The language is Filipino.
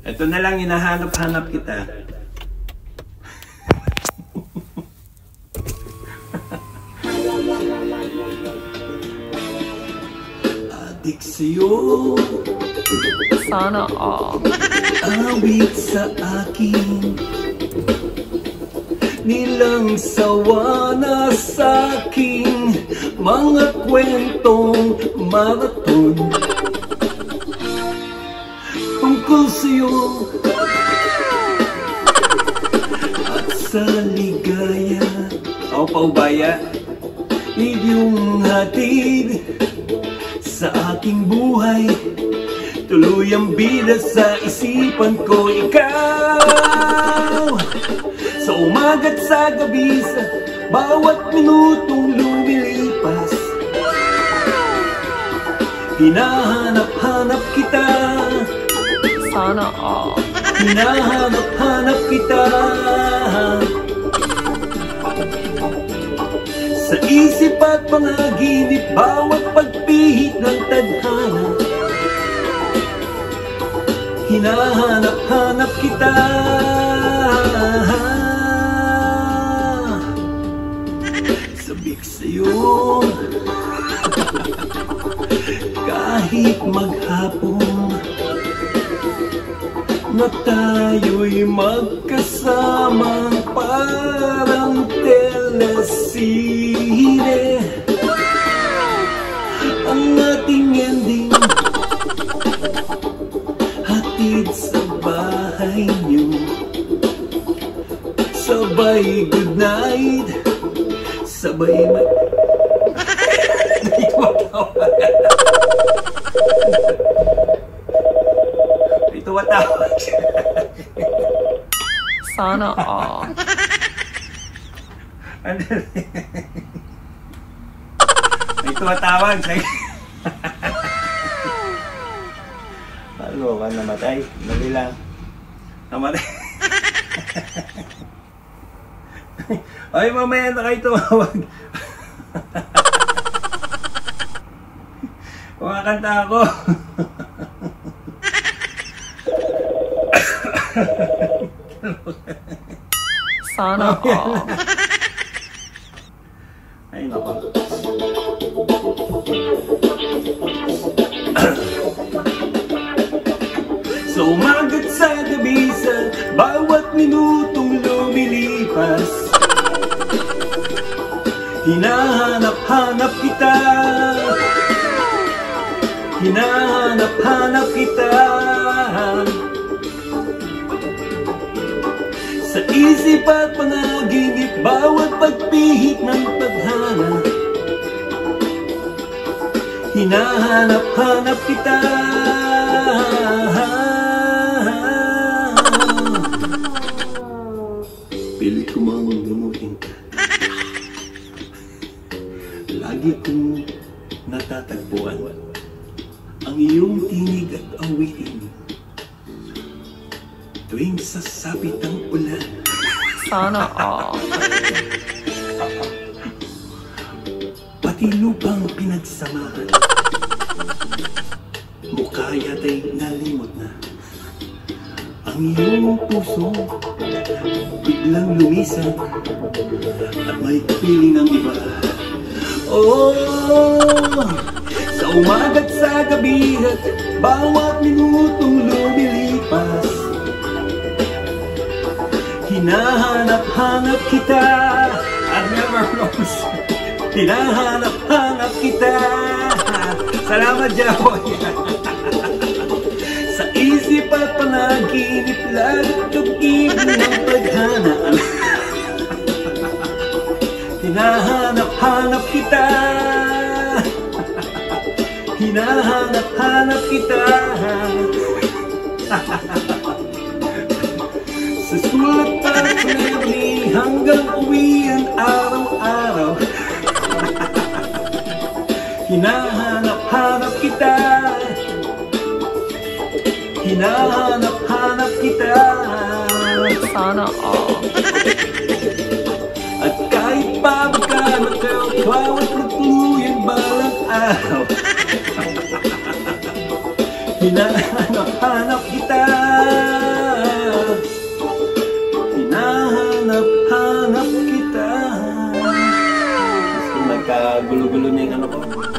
Ito na lang, hinahanap-hanap kita. Adik sa'yo, sana all. Awit sa akin, nilang sawa na sa'king mga kwentong maraton. Tungkol sa'yo at sa ligaya, o paubaya, iyong hatid sa aking buhay. Tuluyang bida sa isipan ko, ikaw. Sa umaga't sa gabi, sa bawat minutong lumilipas, hinahanap-hanap kita. Sana all. Hinahanap-hanap kita. Sa isip at panaginip, bawat pagpihit ng tadhana, hinahanap-hanap kita. Sabik sa'yo kahit maghapon na tayo'y magkasama, parang telesine ang ating ending. Hatid sa bahay niyo, sabay goodnight, sabay hindi ko matawa. Tumatawag. Sana all. May tumatawag. Paano ka namatay? Dali lang. Namatay. Ay, mamaya na kayo tumawag. Kumakanta ako. Sana all. Ay, nako. Sa umaga't sa gabi, sa bawat minutong lumilipas, hinahanap-hanap kita. Hinahanap-hanap kita. Sa isip at panaginip, bawat pagpihit ng tadhana, hinahanap-hanap kita. Pilit ko mang lumuhin ka. Lagi kong natatagpuan ang iyong tinig at awitin tuwing sasapit ang ulan. Sana all. Pati lupang pinagsamahan, mukha yata'y nalimot na. Ang iyong puso biglang lumisan at may piling ng iba. Oh, sa umaga't sa gabi at bawat minutong lumilipas, hinahanap-hanap kita. I've never lost. Hinahanap-hanap kita. Salamat, Jawoy. Sa isip at panaginip, lalo't tugib ng tadhana, hinahanap-hanap kita. Hinahanap-hanap kita. Sa sulat at memory hanggang uwian araw-araw, hinahanap-hanap kita. Hinahanap-hanap hinahanap kita. Sana all. At kahit pa magkamataw, bawat magtuluyan balang araw. Hinahanap-hanap kita. Hinahanap-hanap kita. Gusto nagkagulo-gulo na yung ano ko.